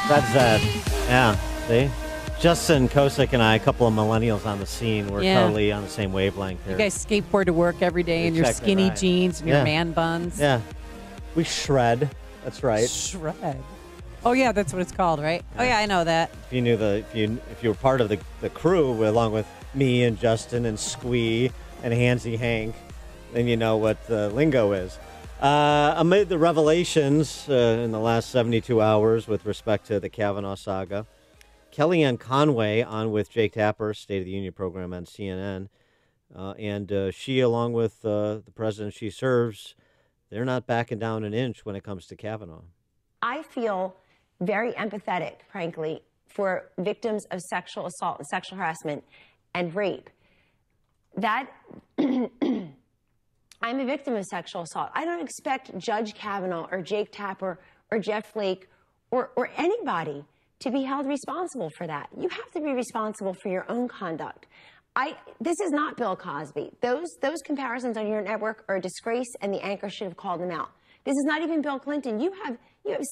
That's yeah. See? Justin Kosick and I, a couple of millennials on the scene, we're totally on the same wavelength here. You guys skateboard to work every day in your skinny jeans and your man buns. Yeah. We shred. That's right. Shred. Oh, yeah, that's what it's called, right? Yeah. Oh, yeah, I know that. If you knew if you were part of the crew, along with me and Justin and Squee and Hansy Hank, then you know what the lingo is. Amid the revelations in the last 72 hours with respect to the Kavanaugh saga, Kellyanne Conway on with Jake Tapper, State of the Union program on CNN, and she, along with the president she serves, they're not backing down an inch when it comes to Kavanaugh. I feel very empathetic, frankly, for victims of sexual assault and sexual harassment and rape. That I'm a victim of sexual assault. I don't expect Judge Kavanaugh or Jake Tapper or Jeff Flake or anybody to be held responsible for that. You have to be responsible for your own conduct. This is not Bill Cosby. Those comparisons on your network are a disgrace, and the anchor should have called them out. This is not even Bill Clinton. You have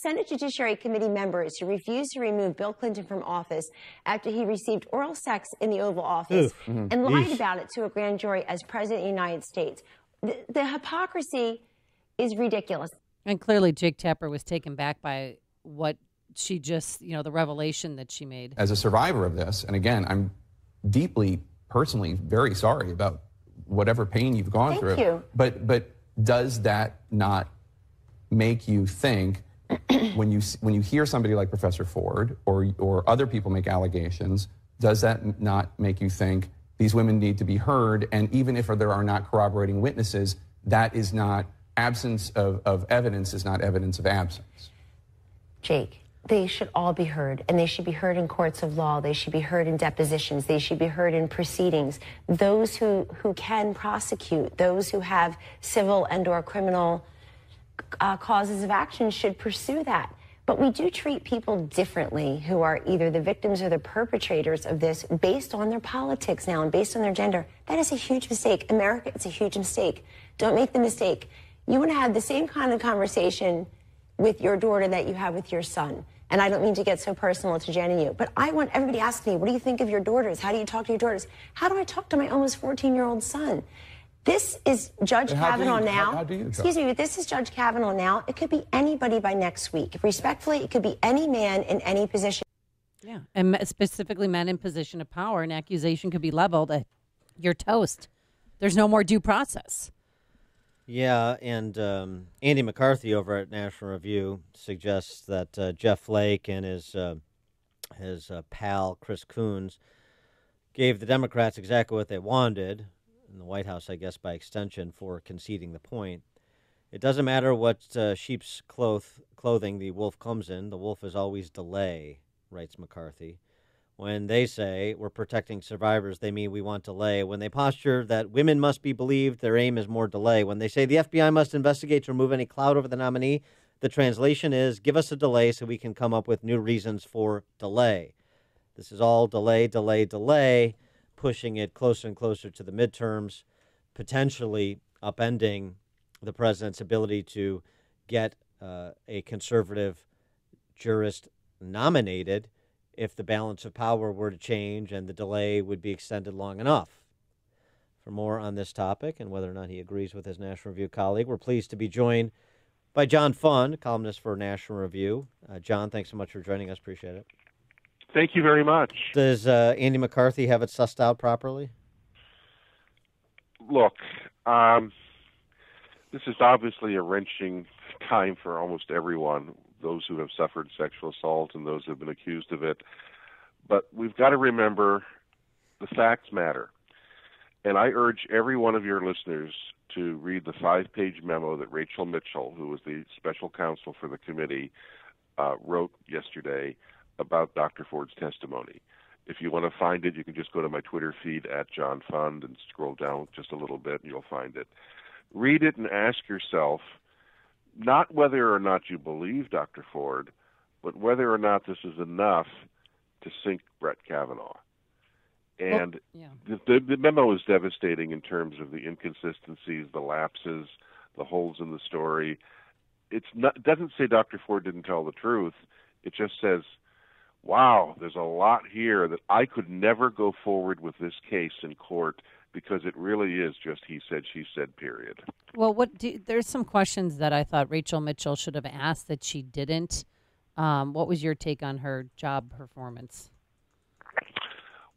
Senate Judiciary Committee members who refused to remove Bill Clinton from office after he received oral sex in the Oval Office and lied about it to a grand jury as President of the United States. The hypocrisy is ridiculous. And clearly Jake Tapper was taken back by what she just, the revelation that she made. As a survivor of this, and again, I'm deeply, personally very sorry about whatever pain you've gone through. Thank you. But does that not make you think, when you hear somebody like Professor Ford or other people make allegations, does that not make you think these women need to be heard? And even if there are not corroborating witnesses, that is not absence of evidence is not evidence of absence. Jake, they should all be heard, and they should be heard in courts of law. They should be heard in depositions. They should be heard in proceedings. Those who can prosecute, those who have civil and or criminal causes of action should pursue that. But we do treat people differently who are either the victims or the perpetrators of this based on their politics now and based on their gender. That is a huge mistake. America, it's a huge mistake. Don't make the mistake. You want to have the same kind of conversation with your daughter that you have with your son. And I don't mean to get so personal to Jen and you, but I want everybody asking me, what do you think of your daughters? How do you talk to your daughters? How do I talk to my almost 14-year-old son? This is Judge Kavanaugh now. How do you Excuse me, but this is Judge Kavanaugh now. It could be anybody by next week. Respectfully, it could be any man in any position. Yeah, and specifically men in position of power. An accusation could be leveled at you're toast. There's no more due process. Yeah, and Andy McCarthy over at National Review suggests that Jeff Flake and his pal Chris Coons gave the Democrats exactly what they wanted, in the White House, I guess, by extension, for conceding the point. It doesn't matter what sheep's clothing the wolf comes in. The wolf is always delay, writes McCarthy. When they say we're protecting survivors, they mean we want delay. When they posture that women must be believed, their aim is more delay. When they say the FBI must investigate to remove any cloud over the nominee, the translation is give us a delay so we can come up with new reasons for delay. This is all delay, delay, delay, pushing it closer and closer to the midterms, potentially upending the president's ability to get a conservative jurist nominated if the balance of power were to change and the delay would be extended long enough. For more on this topic and whether or not he agrees with his National Review colleague, we're pleased to be joined by John Funn, columnist for National Review. John, thanks so much for joining us. Appreciate it. Thank you very much. Does Andy McCarthy have it sussed out properly? Look, this is obviously a wrenching time for almost everyone, those who have suffered sexual assault and those who have been accused of it. But we've got to remember the facts matter. And I urge every one of your listeners to read the 5-page memo that Rachel Mitchell, who was the special counsel for the committee, wrote yesterday about Dr. Ford's testimony. If you want to find it, you can just go to my Twitter feed at John Fund and scroll down just a little bit and you'll find it. Read it and ask yourself not whether or not you believe Dr. Ford, but whether or not this is enough to sink Brett Kavanaugh. And the memo is devastating in terms of the inconsistencies, the lapses, the holes in the story. It doesn't say Dr. Ford didn't tell the truth. It just says wow, there's a lot here that I could never go forward with this case in court because it really is just he said, she said, period. Well, there's some questions that I thought Rachel Mitchell should have asked that she didn't. What was your take on her job performance?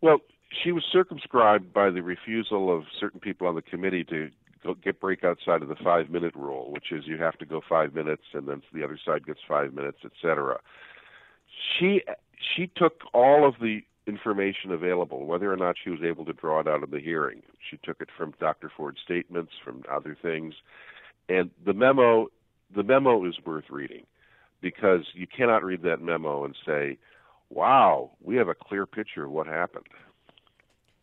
Well, she was circumscribed by the refusal of certain people on the committee to break outside of the 5-minute rule, which is you have to go 5 minutes and then the other side gets 5 minutes, etc. She took all of the information available, whether or not she was able to draw it out of the hearing. She took it from Dr. Ford's statements, from other things, and the memo is worth reading because you cannot read that memo and say, wow, we have a clear picture of what happened.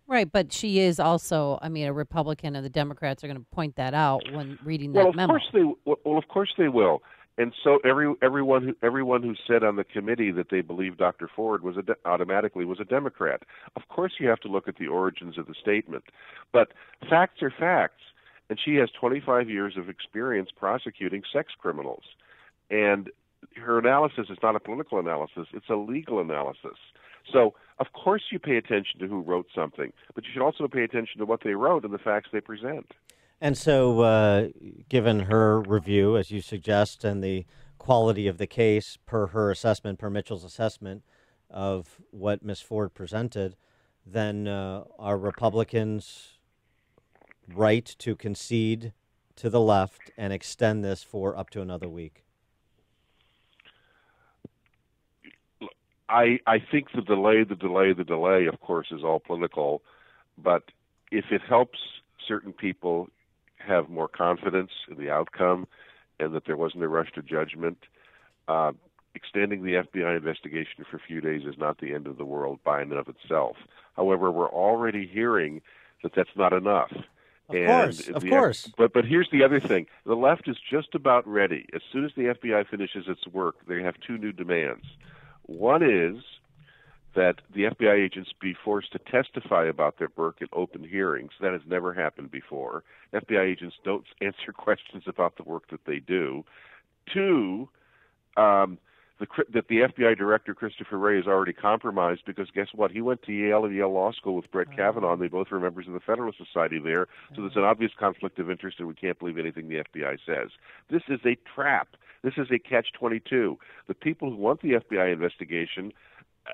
Right, but she is also, a Republican, and the Democrats are going to point that out when reading that memo. Of course they will. And so everyone who said on the committee that they believed Dr. Ford automatically was a Democrat. Of course you have to look at the origins of the statement. But facts are facts. And she has 25 years of experience prosecuting sex criminals. And her analysis is not a political analysis, it's a legal analysis. So, of course you pay attention to who wrote something, but you should also pay attention to what they wrote and the facts they present. And so, given her review, as you suggest, and the quality of the case per her assessment, per Mitchell's assessment of what Ms. Ford presented, then are Republicans right to concede to the left and extend this for up to another week? I think the delay, of course, is all political. But if it helps certain people have more confidence in the outcome and that there wasn't a rush to judgment, extending the FBI investigation for a few days is not the end of the world by and of itself. However, we're already hearing that that's not enough. Of course. But here's the other thing. The left is just about ready. As soon as the FBI finishes its work, they have two new demands. One is that the FBI agents be forced to testify about their work in open hearings. That has never happened before. FBI agents don't answer questions about the work that they do. Two, that the FBI director, Christopher Wray, is already compromised because guess what? He went to Yale and Yale Law School with Brett Kavanaugh, and they both were members of the Federalist Society there. So there's an obvious conflict of interest, and we can't believe anything the FBI says. This is a trap. This is a catch-22. The people who want the FBI investigation,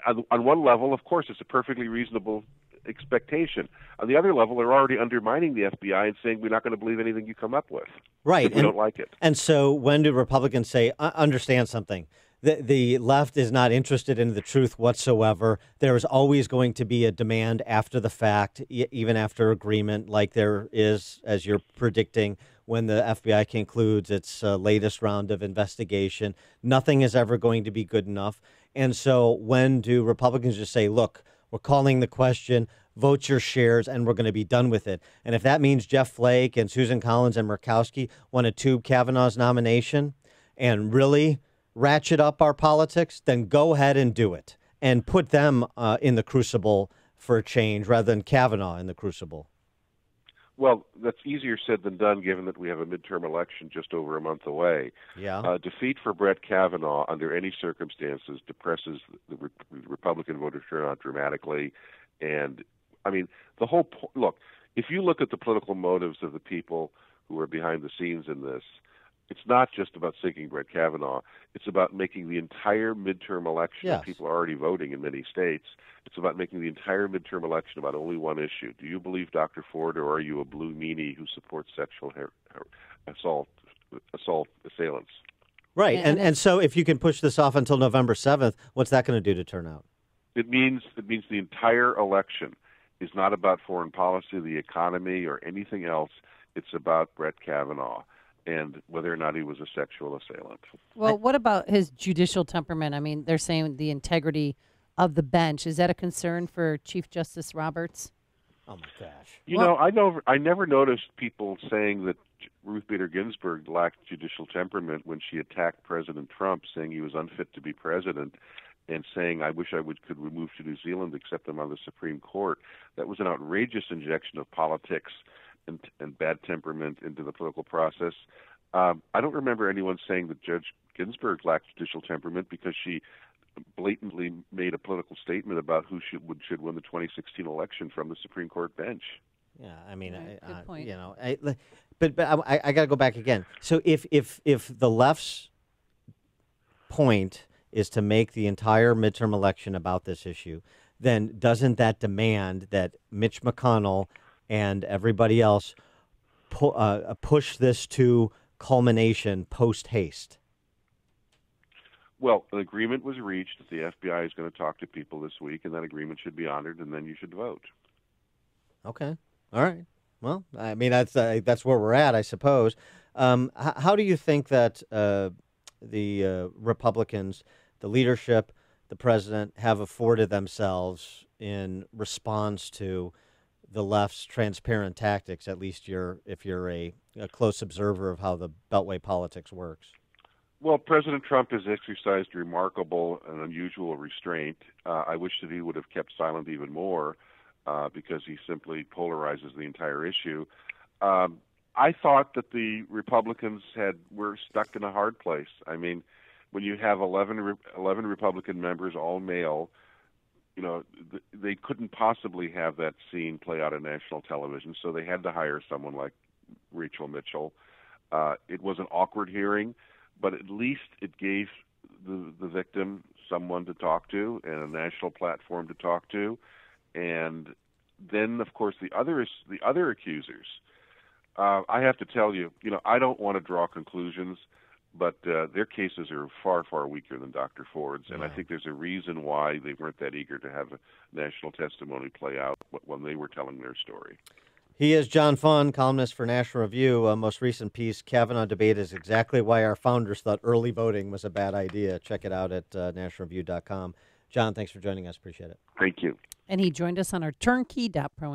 on one level, of course, it's a perfectly reasonable expectation. On the other level, they're already undermining the FBI and saying we're not going to believe anything you come up with. Right. We don't like it. And so when do Republicans say, understand something? The left is not interested in the truth whatsoever. There is always going to be a demand after the fact, even after agreement, like there is, as you're predicting, when the FBI concludes its latest round of investigation. Nothing is ever going to be good enough. And so when do Republicans just say, look, we're calling the question, vote your shares, and we're going to be done with it? And if that means Jeff Flake and Susan Collins and Murkowski want to tube Kavanaugh's nomination and really ratchet up our politics, then go ahead and do it and put them in the crucible for a change rather than Kavanaugh in the crucible. Well, that's easier said than done, given that we have a midterm election just over a month away. Yeah. Defeat for Brett Kavanaugh under any circumstances depresses the Republican voter turnout dramatically. And, the whole look, if you look at the political motives of the people who are behind the scenes in this, it's not just about sinking Brett Kavanaugh. It's about making the entire midterm election. Yes. People are already voting in many states. It's about making the entire midterm election about only one issue. Do you believe Dr. Ford, or are you a blue meanie who supports sexual assault assailants? Right. And so if you can push this off until November 7th, what's that going to do to turnout? It means the entire election is not about foreign policy, the economy, or anything else. It's about Brett Kavanaugh and whether or not he was a sexual assailant. Well, what about his judicial temperament? They're saying the integrity of the bench. Is that a concern for Chief Justice Roberts? Oh, my gosh. I never noticed people saying that Ruth Bader Ginsburg lacked judicial temperament when she attacked President Trump, saying he was unfit to be president, and saying, I wish I could move to New Zealand, accept him on the Supreme Court. That was an outrageous injection of politics and bad temperament into the political process. I don't remember anyone saying that Judge Ginsburg lacked judicial temperament because she blatantly made a political statement about who should win the 2016 election from the Supreme Court bench. Yeah, I mean, Good point. but I got to go back again. So if the left's point is to make the entire midterm election about this issue, then doesn't that demand that Mitch McConnell and everybody else push this to culmination post haste? Well, an agreement was reached that the FBI is going to talk to people this week, and that agreement should be honored, and then you should vote. Okay. All right. Well, I mean, that's where we're at, I suppose. How do you think that the Republicans, the leadership, the president, have afforded themselves in response to the left's transparent tactics, at least if you're a close observer of how the Beltway politics works? Well, President Trump has exercised remarkable and unusual restraint. I wish that he would have kept silent even more because he simply polarizes the entire issue. I thought that the Republicans were stuck in a hard place. I mean, when you have 11 Republican members, all male, they couldn't possibly have that scene play out on national television, so they had to hire someone like Rachel Mitchell. It was an awkward hearing, but at least it gave the victim someone to talk to and a national platform to talk to. And then, of course, the other accusers. I have to tell you, I don't want to draw conclusions, but their cases are far, far weaker than Dr. Ford's, and I think there's a reason why they weren't that eager to have a national testimony play out when they were telling their story. He is John Fund, columnist for National Review. Most recent piece, Kavanaugh debate is exactly why our founders thought early voting was a bad idea. Check it out at nationalreview.com. John, thanks for joining us. Appreciate it. Thank you. And he joined us on our turnkey.pro